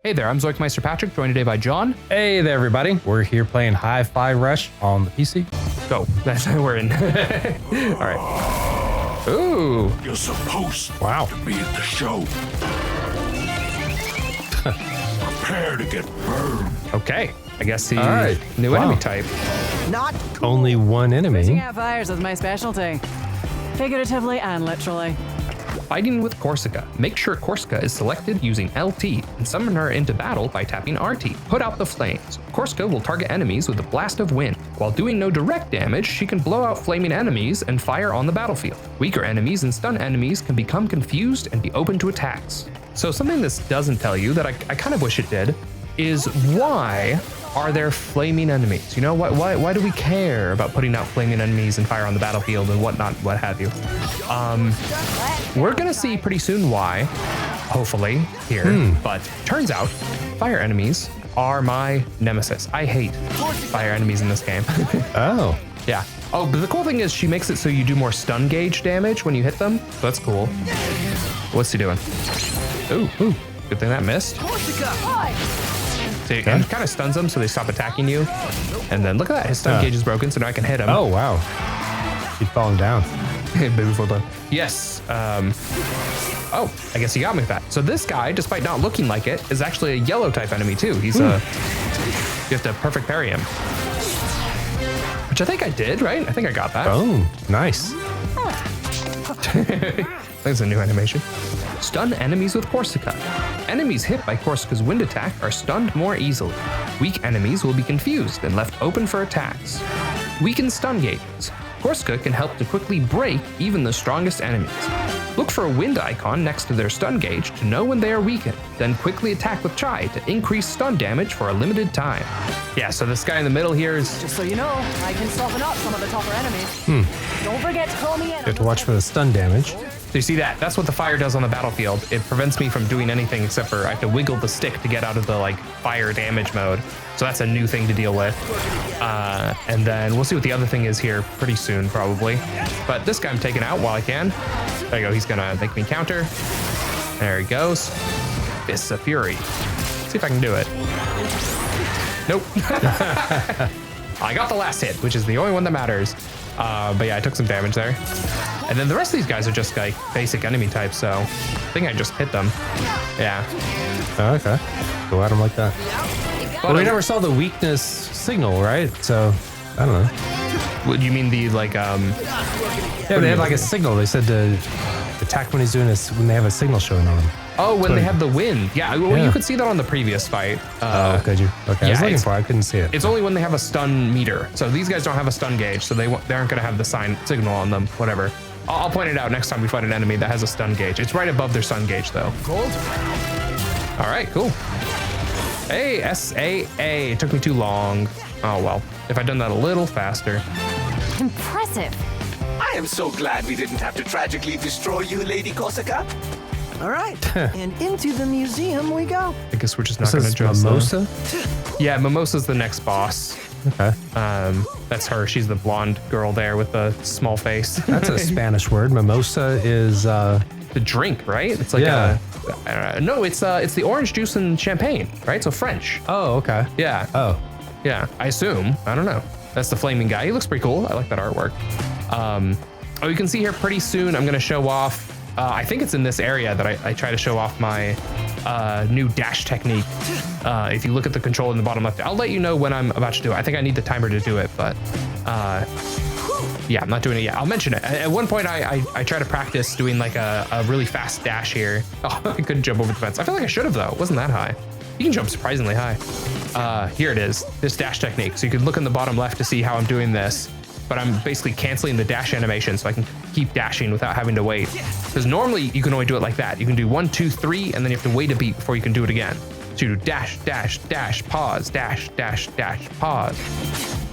Hey there, I'm ZoinkMeister Patrick, joined today by John. Hey there, everybody. We're here playing Hi-Fi Rush on the PC. Go. That's how we're in. All right. Ooh. You're supposed Wow. to be at the show. Prepare to get burned. Okay. I guess the All right. new Wow. enemy type. Not Only one Putting enemy. out fires is my specialty, figuratively and literally. Fighting with Corsica. Make sure Corsica is selected using LT and summon her into battle by tapping RT. Put out the flames. Corsica will target enemies with a blast of wind. While doing no direct damage, she can blow out flaming enemies and fire on the battlefield. Weaker enemies and stun enemies can become confused and be open to attacks. So something this doesn't tell you that I kind of wish it did is why are there flaming enemies? You know, why do we care about putting out flaming enemies and fire on the battlefield and whatnot, what have you? We're gonna see pretty soon why, hopefully, here. But turns out, fire enemies are my nemesis. I hate fire enemies in this game. Oh. Yeah. Oh, but the cool thing is she makes it so you do more stun gauge damage when you hit them. So that's cool. What's he doing? Ooh, good thing that missed. So it kind of stuns them so they stop attacking you. And then look at that, his stun gauge is broken, so now I can hit him. Oh, wow. He's falling down. Baby full done. Yes. Oh, I guess he got me with that. So this guy, despite not looking like it, is actually a yellow type enemy too. He's you have to perfect parry him. Which I think I did, right? I think I got that. Oh, nice. That's a new animation. Stun enemies with Corsica. Enemies hit by Corsica's wind attack are stunned more easily. Weak enemies will be confused and left open for attacks. Weaken stun gauges. Corsica can help to quickly break even the strongest enemies. Look for a wind icon next to their stun gauge to know when they are weakened, then quickly attack with Chai to increase stun damage for a limited time. Yeah, so this guy in the middle here is... Just so you know, I can soften up some of the tougher enemies. Don't forget to call me in. You have to watch for the stun damage. So you see that? That's what the fire does on the battlefield. It prevents me from doing anything except for I have to wiggle the stick to get out of the fire damage mode. So that's a new thing to deal with. And then we'll see what the other thing is here pretty soon, probably. But this guy I'm taking out while I can. There you go. He's gonna make me counter. There he goes. Fists of Fury. See if I can do it. Nope. I got the last hit, which is the only one that matters. But yeah, I took some damage there. And then the rest of these guys are just like basic enemy types, so I think I just hit them. Yeah. Oh, okay. Go at him like that. But Well, we never saw the weakness signal, right? So, I don't know. What, you mean the Yeah, they had like a signal. They said to attack when he's doing this, when they have a signal showing on him. Oh, when they have the wind. Yeah, well, Yeah. you could see that on the previous fight. Could you? Okay, I was looking it's- for it. I couldn't see it. It's only when they have a stun meter. So these guys don't have a stun gauge, so they aren't going to have the signal on them, whatever. I'll point it out next time we fight an enemy that has a stun gauge. It's right above their stun gauge, though. gold. All right, cool. Hey, SAA. It took me too long. Oh, well. If I'd done that a little faster. Impressive. I am so glad we didn't have to tragically destroy you, Lady Corsica. All right, and into the museum we go. I guess we're just not This going to is address Mimosa? Yeah, Mimosa's the next boss. Okay. That's her. She's the blonde girl there with the small face. That's a Spanish word. Mimosa is, the drink, right? It's like Yeah. I don't know. No, it's the orange juice and champagne, right? So French. oh, okay. Yeah. Oh, Yeah, I assume. I don't know. That's the flaming guy. He looks pretty cool. I like that artwork. Oh, you can see here pretty soon I'm going to show off. I think it's in this area that I try to show off my new dash technique. If you look at the control in the bottom left, I'll let you know when I'm about to do it. I think I need the timer to do it, but yeah, I'm not doing it yet. I'll mention it. At one point, I try to practice doing like a really fast dash here. Oh, I couldn't jump over the fence. I feel like I should have though. It wasn't that high. You can jump surprisingly high. Here it is, this dash technique. So you can look in the bottom left to see how I'm doing this, but I'm basically canceling the dash animation so I can keep dashing without having to wait. Because normally you can only do it like that. You can do 1, 2, 3, and then you have to wait a beat before you can do it again. So you do dash, dash, dash, pause, dash, dash, dash, pause.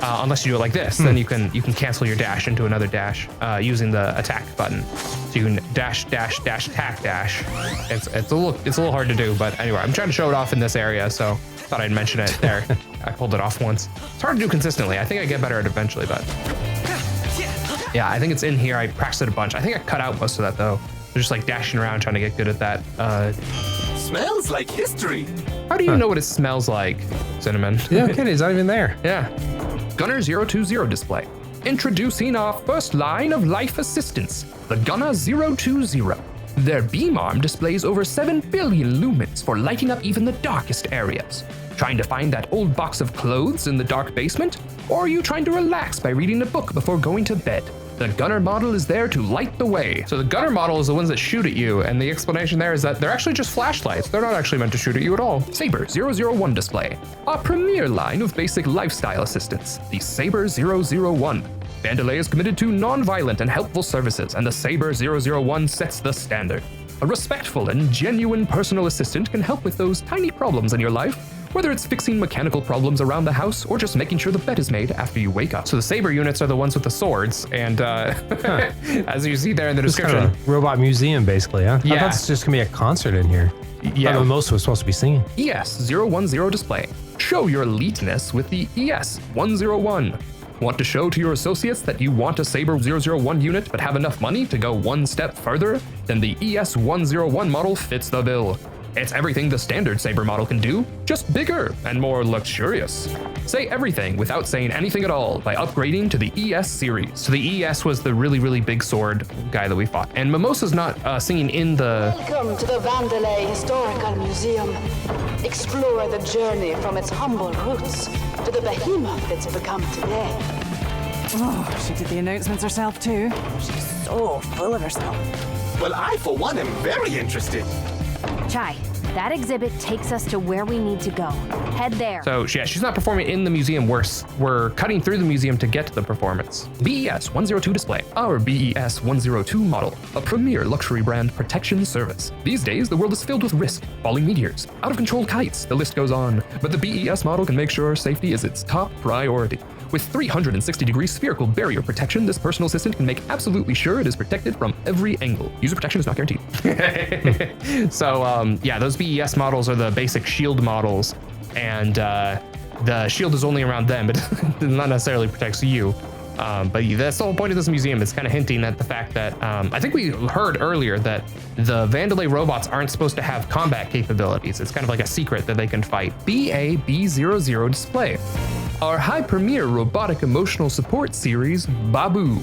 Unless you do it like this, then you can cancel your dash into another dash using the attack button. So you can dash, dash, dash, attack, dash. It's a little hard to do, but anyway, I'm trying to show it off in this area, so thought I'd mention it there. I pulled it off once. It's hard to do consistently. I think I get better at it eventually, but yeah, I think it's in here. I practiced it a bunch. I think I cut out most of that though. Just like dashing around trying to get good at that smells like history. How do you know what it smells like, Cinnamon? Yeah, okay, he's not even there. Yeah. Gunner 020 display. Introducing our first line of life assistance, the Gunner 020. Their beam arm displays over 7 billion lumens for lighting up even the darkest areas. Trying to find that old box of clothes in the dark basement? Or are you trying to relax by reading a book before going to bed? The Gunner model is there to light the way. So the Gunner model is the ones that shoot at you, and the explanation there is that they're actually just flashlights. They're not actually meant to shoot at you at all. Saber 001 display. Our premier line of basic lifestyle assistance, the Saber 001. Vandalay is committed to non-violent and helpful services, and the Saber 001 sets the standard. A respectful and genuine personal assistant can help with those tiny problems in your life, whether it's fixing mechanical problems around the house or just making sure the bed is made after you wake up. So the Saber units are the ones with the swords, and as you see there in the description. Kind of a robot museum, basically, huh? Yeah. I thought it's just gonna be a concert in here. Yeah. I thought most was supposed to be singing. ES010 display. Show your eliteness with the ES101. Want to show to your associates that you want a Saber 001 unit but have enough money to go one step further? Then the ES101 model fits the bill. It's everything the standard Saber model can do, just bigger and more luxurious. Say everything without saying anything at all by upgrading to the ES series. So the ES was the really, really big sword guy that we fought. And Mimosa's not singing in the... Welcome to the Vandalay Historical Museum. Explore the journey from its humble roots to the behemoth it's become today. Oh, she did the announcements herself too. She's so full of herself. Well, I, for one, am very interested. Chai, that exhibit takes us to where we need to go. Head there. So yeah, she's not performing in the museum. We're cutting through the museum to get to the performance. BES 102 display. Our BES 102 model, a premier luxury brand protection service. These days, the world is filled with risk, falling meteors, out of control kites, the list goes on. But the BES model can make sure safety is its top priority. With 360-degree spherical barrier protection, this personal assistant can make absolutely sure it is protected from every angle. User protection is not guaranteed. So yeah, those BES models are the basic shield models, and the shield is only around them. It not necessarily protects you. But that's the whole point of this museum. It's kind of hinting at the fact that I think we heard earlier that the Vandalay robots aren't supposed to have combat capabilities. It's kind of like a secret that they can fight. BAB00 display. Our high premier robotic emotional support series, Babu.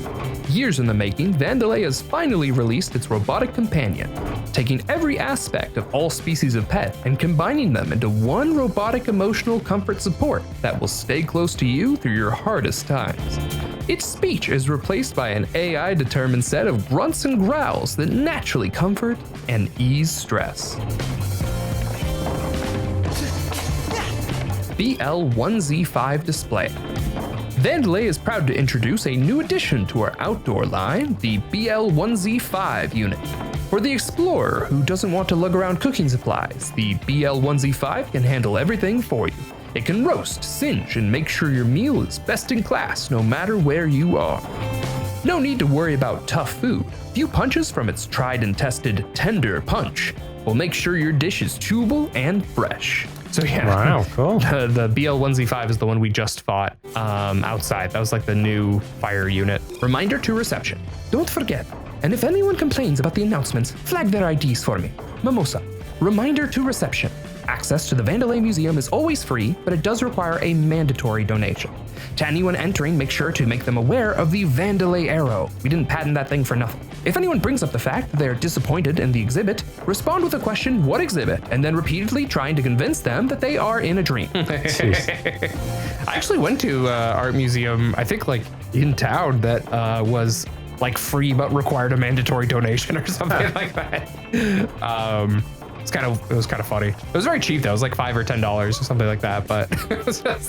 Years in the making, Vandalay has finally released its robotic companion, taking every aspect of all species of pet and combining them into one robotic emotional comfort support that will stay close to you through your hardest times. Its speech is replaced by an AI-determined set of grunts and growls that naturally comfort and ease stress. BL1Z5 display. Vandalay is proud to introduce a new addition to our outdoor line, the BL1Z5 unit. For the explorer who doesn't want to lug around cooking supplies, the BL1Z5 can handle everything for you. It can roast, singe, and make sure your meal is best in class no matter where you are. No need to worry about tough food. A few punches from its tried and tested tender punch will make sure your dish is chewable and fresh. So yeah, wow, cool. The BL1Z5 is the one we just fought outside. That was like the new fire unit. Reminder to reception. Don't forget, and if anyone complains about the announcements, flag their IDs for me. Mimosa. Reminder to reception. Access to the Vandalay Museum is always free, but it does require a mandatory donation. To anyone entering, make sure to make them aware of the Vandalay arrow. We didn't patent that thing for nothing. If anyone brings up the fact that they're disappointed in the exhibit, respond with a question, what exhibit, and then repeatedly trying to convince them that they are in a dream. I actually went to art museum, I think like in town, that was like free but required a mandatory donation or something like that. It was kind of funny. It was very cheap though. It was like $5 or $10 or something like that. But it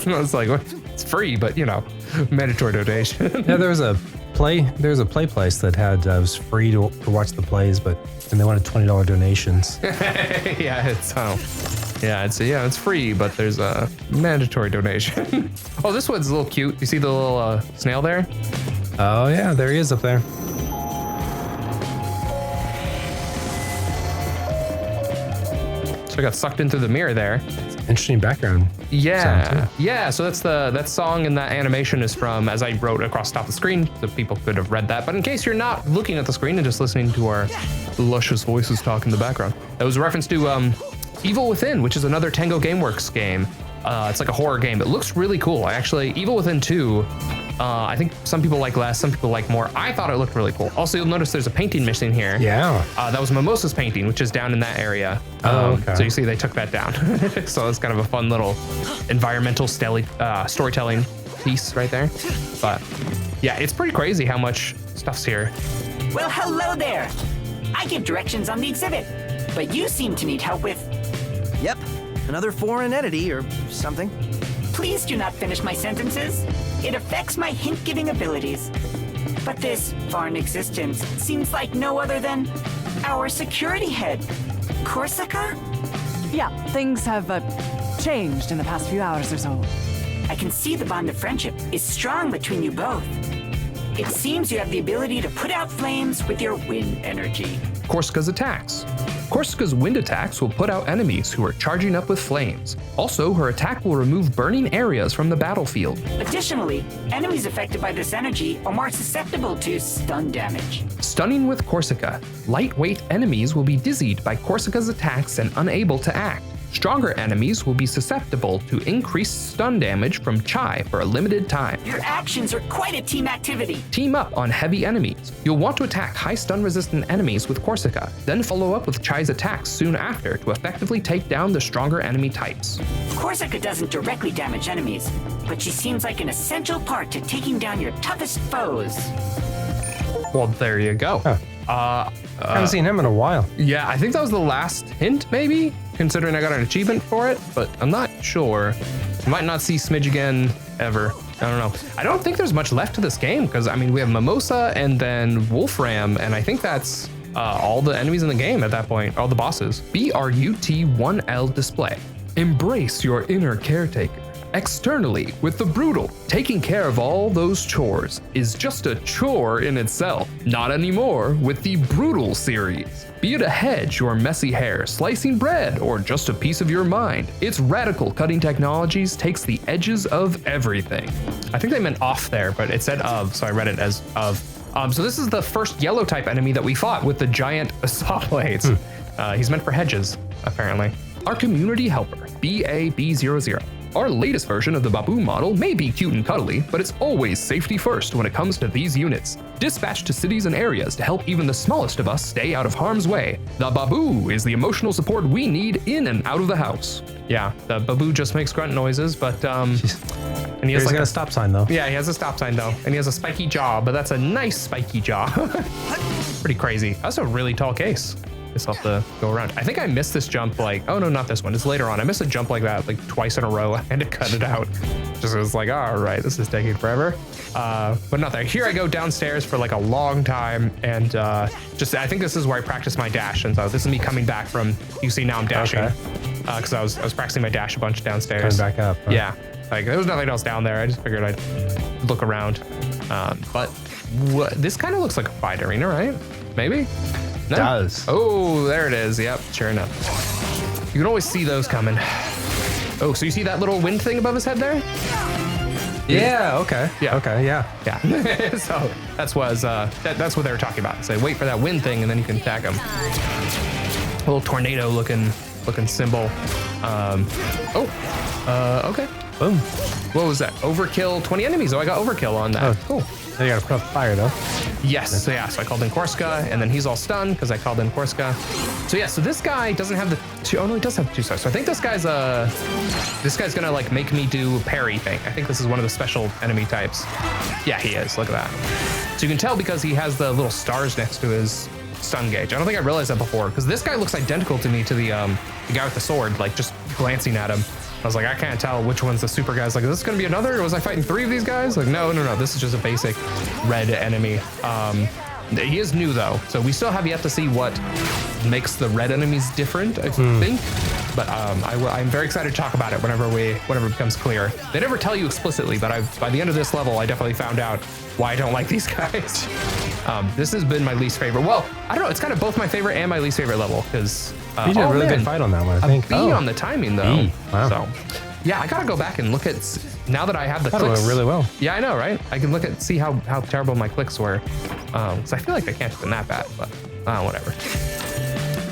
was like, it's free, but you know, mandatory donation. Yeah, there was a play place that had it was free to watch the plays, and they wanted $20 donations. Yeah, it's free, but there's a mandatory donation. Oh, this one's a little cute. You see the little snail there? Oh yeah, there he is up there. So I got sucked into the mirror there. Interesting background. Yeah, yeah. So that song and that animation is from, as I wrote across the top of the screen, so people could have read that. But in case you're not looking at the screen and just listening to our luscious voices talk in the background, that was a reference to Evil Within, which is another Tango Gameworks game. It's like a horror game. It looks really cool. Evil Within 2, I think some people like less, some people like more. I thought it looked really cool. Also, you'll notice there's a painting missing here. Yeah. That was Mimosa's painting, which is down in that area. Okay. So you see they took that down. So it's kind of a fun little environmental storytelling piece right there. But yeah, it's pretty crazy how much stuff's here. Well, hello there. I give directions on the exhibit, but you seem to need help with... Yep, another foreign entity or something. Please do not finish my sentences. It affects my hint-giving abilities. But this foreign existence seems like no other than our security head, Corsica? Yeah, things have changed in the past few hours or so. I can see the bond of friendship is strong between you both. It seems you have the ability to put out flames with your wind energy. Corsica's attacks. Corsica's wind attacks will put out enemies who are charging up with flames. Also, her attack will remove burning areas from the battlefield. Additionally, enemies affected by this energy are more susceptible to stun damage. Stunning with Corsica. Lightweight enemies will be dizzied by Corsica's attacks and unable to act. Stronger enemies will be susceptible to increased stun damage from Chai for a limited time. Your actions are quite a team activity. Team up on heavy enemies. You'll want to attack high stun resistant enemies with Corsica, then follow up with Chai's attacks soon after to effectively take down the stronger enemy types. Corsica doesn't directly damage enemies, but she seems like an essential part to taking down your toughest foes. Well, there you go. Huh. Haven't seen him in a while. Yeah, I think that was the last hint, maybe, considering I got an achievement for it, but I'm not sure. I might not see Smidge again ever. I don't know. I don't think there's much left to this game because, I mean, we have Mimosa and then Wolfram, and I think that's all the enemies in the game at that point, all the bosses. BRUT1L display. Embrace your inner caretaker. Externally, with the brutal, taking care of all those chores is just a chore in itself. Not anymore with the brutal series. Be it a hedge or messy hair, slicing bread, or just a piece of your mind, its radical cutting technologies takes the edges of everything. I think they meant off there, but it said of, so I read it as of. So this is the first yellow type enemy that we fought with the giant saw blades. He's meant for hedges, apparently. Our community helper, BAB00. Our latest version of the Babu model may be cute and cuddly, but it's always safety first when it comes to these units. Dispatched to cities and areas to help even the smallest of us stay out of harm's way. The Babu is the emotional support we need in and out of the house. Yeah, the Babu just makes grunt noises, but and he has got a stop sign though. Yeah, he has a stop sign though, and he has a spiky jaw, but that's a nice spiky jaw. Pretty crazy. That's a really tall case. I'll have to go around. I think I missed this jump oh no, not this one. It's later on. I missed a jump like that like twice in a row. I had to cut it out. Just was like, all right, this is taking forever. But not there. Here I go downstairs for like a long time, and I think this is where I practice my dash. And so this is me coming back from. You see now I'm dashing because I was practicing my dash a bunch downstairs. Coming back up. Huh? Yeah, like there was nothing else down there. I just figured I'd look around. But this kind of looks like a fight arena, right? Maybe. No? It does. Oh, there it is. Yep, sure enough. You can always see those coming. Oh, so you see that little wind thing above his head there? Yeah. Okay. Yeah. Okay. Yeah. Yeah. So that's what they were talking about. Say, wait for that wind thing, and then you can attack him. A little tornado looking symbol. Okay. Boom. What was that? Overkill 20 enemies. Oh, I got overkill on that. Oh, cool. Now you gotta put out the fire though. Yes, so yeah, so I called in Corsica, and then he's all stunned because I called in Corsica. So yeah, so this guy doesn't have the two, oh no, he does have 2 stars. So I think this guy's gonna like make me do a parry thing. I think this is one of the special enemy types. Yeah, he is, look at that. So you can tell because he has the little stars next to his stun gauge. I don't think I realized that before, because this guy looks identical to me to the guy with the sword, like just glancing at him. I was like, I can't tell which one's the super guys. Like, is this gonna be another? Or was I fighting 3 of these guys? Like, no. This is just a basic red enemy. He is new though, so we still have yet to see what makes the red enemies different, I think. But I'm very excited to talk about it whenever it becomes clear. They never tell you explicitly, but by the end of this level, I definitely found out why I don't like these guys. This has been my least favorite. Well, I don't know. It's kind of both my favorite and my least favorite level because you did a really good fight on that one, I think. A B on the timing though. Wow. So yeah, I gotta go back and look at now that I have the clicks. That went really well. Yeah, I know, right? I can see how terrible my clicks were. Because I feel like I can't have been that bad, but whatever.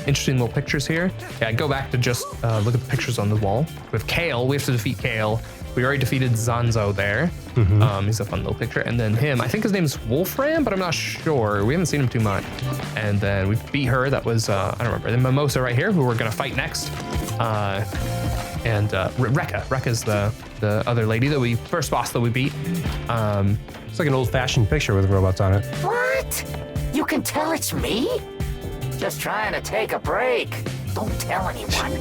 interesting little pictures here. Yeah, go back to just look at the pictures on the wall. With Kale, we have to defeat Kale. We already defeated Zanzo there. He's a fun little picture. And then him, I think his name's Wolfram, but I'm not sure. We haven't seen him too much. And then we beat her. That was, I don't remember. Then Mimosa right here, who we're gonna fight next. And Rekka's the other lady that we, first boss that we beat. It's like an old-fashioned picture with robots on it. What? You can tell it's me? Just trying to take a break. Don't tell anyone.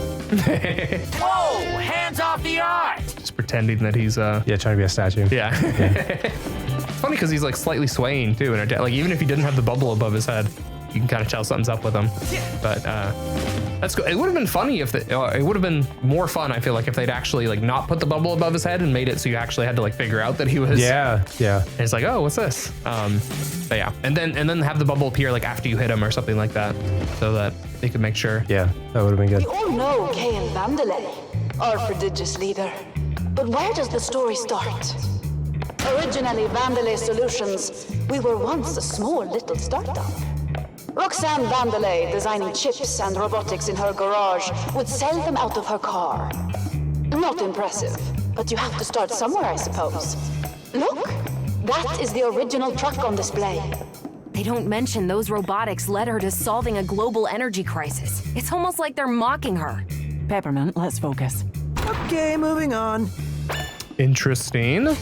Whoa! Hands off the art! Just pretending that he's Yeah, trying to be a statue. Yeah. It's funny because he's like slightly swaying too, and like even if he didn't have the bubble above his head, you can kind of tell something's up with him. But that's good. It would have been funny if it would have been more fun. I feel like if they'd actually like not put the bubble above his head and made it so you actually had to like figure out that he was. Yeah. And it's like, oh, what's this? But yeah, and then have the bubble appear like after you hit him or something like that, so that they could make sure. Yeah, that would have been good. You all know Kale Vandelay, our prodigious leader. But where does the story start? Originally Vandelay Solutions, we were once a small little startup. Roxanne Vandelay, designing chips and robotics in her garage, would sell them out of her car. Not impressive, but you have to start somewhere, I suppose. Look, that is the original truck on display. They don't mention those robotics led her to solving a global energy crisis. It's almost like they're mocking her. Peppermint, let's focus. Okay, moving on. Interesting.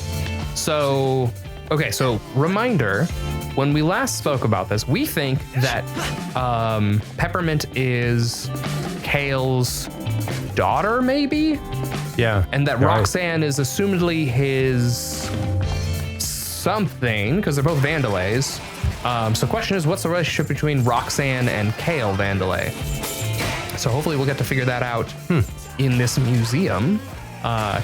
So, okay, so reminder, when we last spoke about this, we think that Peppermint is Kale's daughter, maybe? Yeah. And that Roxanne is assumedly his something, because they're both Vandalays. So the question is, what's the relationship between Roxanne and Kale Vandelay? So hopefully we'll get to figure that out in this museum,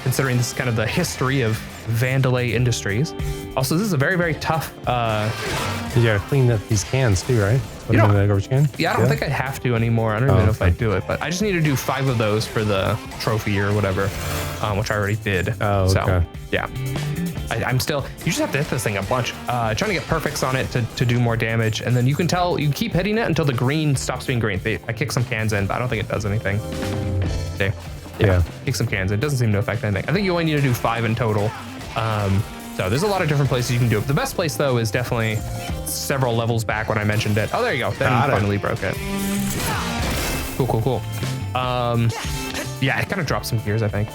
considering this is kind of the history of Vandelay Industries. Also, this is a very, very tough. You gotta clean up these cans too, right? Put them in the garbage can? Yeah, I don't think I have to anymore. I don't even know if I do it, but I just need to do 5 of those for the trophy or whatever, which I already did. Oh, okay. So, yeah. I'm still, you just have to hit this thing a bunch, trying to get perfects on it to do more damage. And then you can tell, you keep hitting it until the green stops being green. I kick some cans in, but I don't think it does anything. Okay. Yeah. Kick some cans. It doesn't seem to affect anything. I think you only need to do 5 in total. So there's a lot of different places you can do it. The best place though is definitely several levels back when I mentioned it. Oh, there you go. Then you finally broke it. Cool. Yeah, it kind of dropped some gears, I think.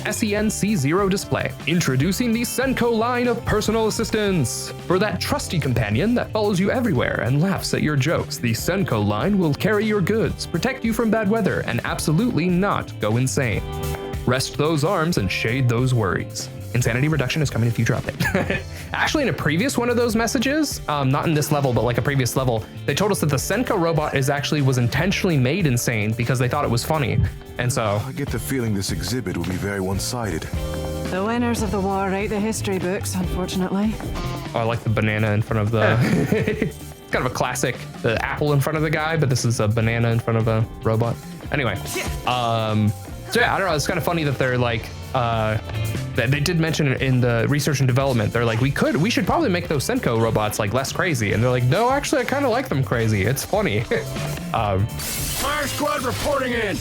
SENC0 display. Introducing the Senko line of personal assistants. For that trusty companion that follows you everywhere and laughs at your jokes, the Senko line will carry your goods, protect you from bad weather, and absolutely not go insane. Rest those arms and shade those worries. Insanity reduction is coming in future update. Actually, in a previous one of those messages, not in this level, but like a previous level, they told us that the Senko robot was intentionally made insane because they thought it was funny. And so I get the feeling this exhibit will be very one-sided. The winners of the war write the history books, unfortunately. Oh, I like the banana in front of the, it's kind of a classic, the apple in front of the guy, but this is a banana in front of a robot. Anyway, so yeah, I don't know, it's kind of funny that they're like, they did mention in the research and development, they're like, we should probably make those Senko robots like less crazy. And they're like, no, actually, I kind of like them crazy. It's funny. Fire squad reporting in!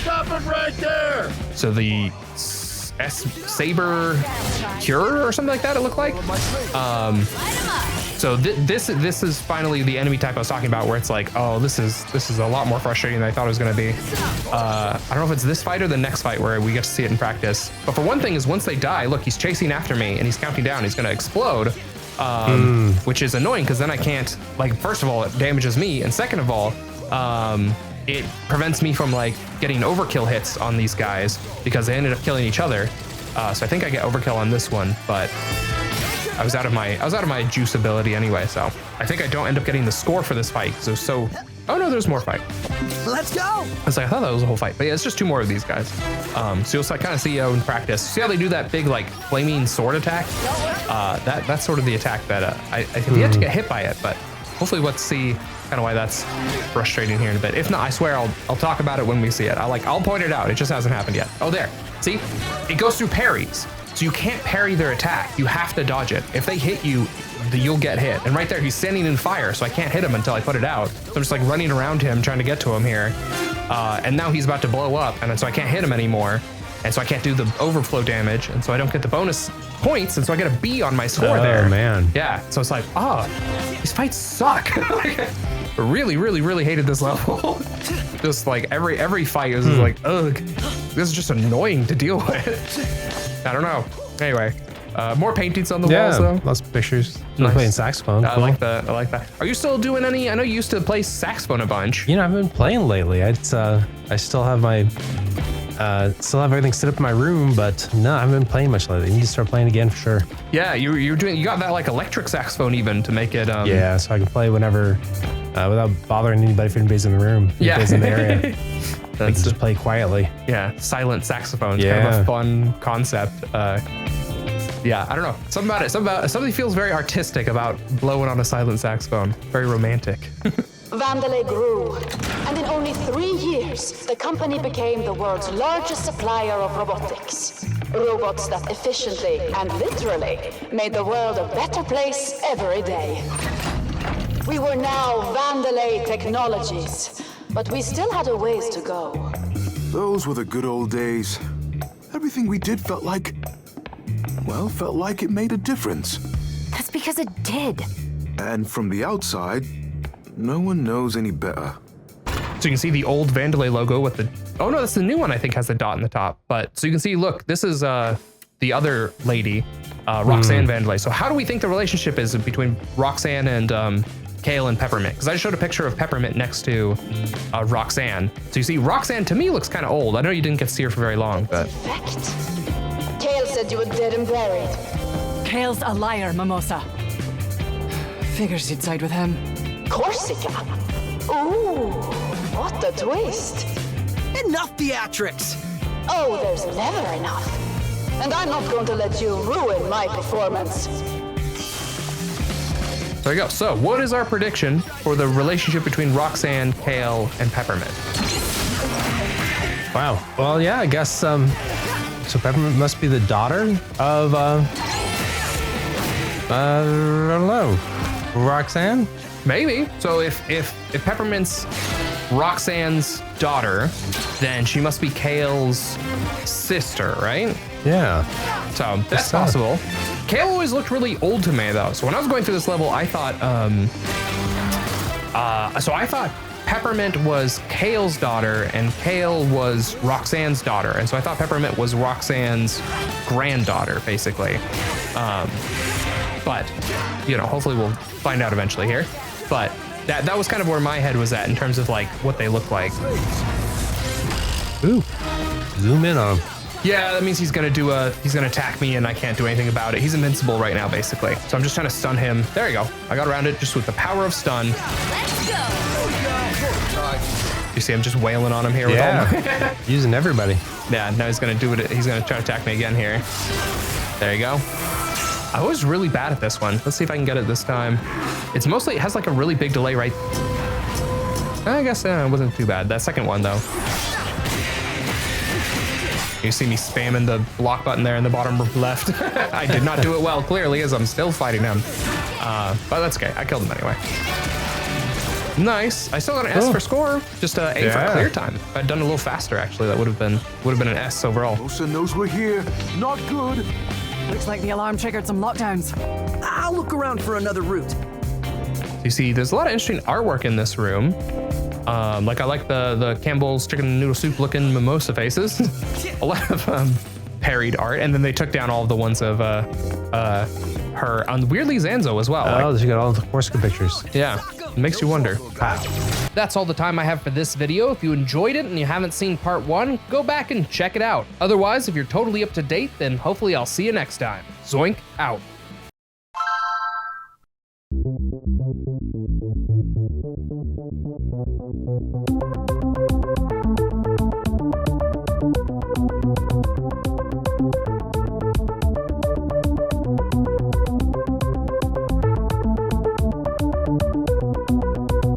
Stop it right there! So the Saber Cure or something like that, it looked like. So this is finally the enemy type I was talking about, where it's like, oh, this is a lot more frustrating than I thought it was going to be. I don't know if it's this fight or the next fight where we get to see it in practice. But for one thing is, once they die, look, he's chasing after me and he's counting down. He's going to explode, which is annoying because then I can't, like, first of all, it damages me, and second of all, it prevents me from like getting overkill hits on these guys because they ended up killing each other. So I think I get overkill on this one, but I was out of my juice ability anyway, so I think I don't end up getting the score for this fight. So oh no, there's more fight. Let's go. I was like, I thought that was a whole fight, but yeah, it's just 2 more of these guys. So you'll kind of see in practice. See how they do that big like flaming sword attack? That's sort of the attack that I have yet to get hit by it, but hopefully we'll see kind of why that's frustrating here in a bit. If not, I swear I'll talk about it when we see it. I'll point it out. It just hasn't happened yet. Oh, there. See, it goes through parries. So you can't parry their attack. You have to dodge it. If they hit you, you'll get hit. And right there, he's standing in fire, so I can't hit him until I put it out. So I'm just like running around him, trying to get to him here. And now he's about to blow up, and so I can't hit him anymore. And so I can't do the overflow damage, and so I don't get the bonus points, and so I get a B on my score there. Oh, man. Yeah, so it's like, these fights suck. Like, really, really, really hated this level. Just like every fight is like, ugh, this is just annoying to deal with. I don't know. Anyway, more paintings on the walls though. Lots of pictures. Nice. Playing saxophone. I like that. I like that. Are you still doing any? I know you used to play saxophone a bunch. You know, I've been playing lately. I still have my still have everything set up in my room, but no, I haven't been playing much lately. I need to start playing again for sure. Yeah, you got that like electric saxophone even to make it. Yeah, so I can play whenever without bothering anybody if anybody's in the room. Yeah, anybody's in the area. I can just play quietly. Yeah, silent saxophone. It's kind of a fun concept. Yeah, I don't know. Something feels very artistic about blowing on a silent saxophone. Very romantic. Vandelay grew, and in only 3 years, the company became the world's largest supplier of robotics. Robots that efficiently and literally made the world a better place every day. We were now Vandelay Technologies, but we still had a ways to go. Those were the good old days. Everything we did felt like it made a difference. That's because it did. And from the outside, no one knows any better. So you can see the old Vandelay logo with the, oh no, that's the new one I think has the dot in the top. But so you can see, look, this is the other lady, Roxanne Vandelay. So how do we think the relationship is between Roxanne and Kale and Peppermint? Because I just showed a picture of Peppermint next to Roxanne. So you see Roxanne to me looks kind of old. I know you didn't get to see her for very long, but. Kale said you were dead and buried. Kale's a liar, Mimosa. Figures you'd side with him. Corsica? Ooh, what a twist. Enough theatrics. Oh, there's never enough. And I'm not going to let you ruin my performance. There you go. So what is our prediction for the relationship between Roxanne, Kale, and Peppermint? Wow. Well, yeah, I guess, so Peppermint must be the daughter of, I don't know, Roxanne? Maybe. So if Peppermint's Roxanne's daughter, then she must be Kale's sister, right? Yeah. So that's possible. Kale always looked really old to me though. So when I was going through this level, I thought, I thought Peppermint was Kale's daughter and Kale was Roxanne's daughter. And so I thought Peppermint was Roxanne's granddaughter, basically. But, you know, hopefully we'll find out eventually here. But that was kind of where my head was at in terms of like what they look like. Ooh, zoom in on him. Yeah, that means he's gonna attack me and I can't do anything about it. He's invincible right now, basically. So I'm just trying to stun him. There you go. I got around it just with the power of stun. Let's go. You see him just wailing on him here with all my using everybody. Yeah, now he's gonna do it. He's gonna try to attack me again here. There you go. I was really bad at this one. Let's see if I can get it this time. It has like a really big delay, right? I guess it wasn't too bad. That second one though. You see me spamming the block button there in the bottom left. I did not do it well, clearly, as I'm still fighting him. But that's okay. I killed him anyway. Nice. I still got an S for score. Just A for clear time. If I'd done a little faster, actually, that would have been an S overall. Mosa knows we're here. Not good. Looks like the alarm triggered some lockdowns. I'll look around for another route. You see, there's a lot of interesting artwork in this room. Like I like the Campbell's chicken noodle soup looking mimosa faces. A lot of parried art, and then they took down all of the ones of her on weirdly Zanzo as well. Oh, she got all the Corsica pictures. Yeah, it makes you wonder. That's all the time I have for this video. If you enjoyed it and you haven't seen part 1, go back and check it out. Otherwise, if you're totally up to date, then hopefully I'll see you next time. Zoink out.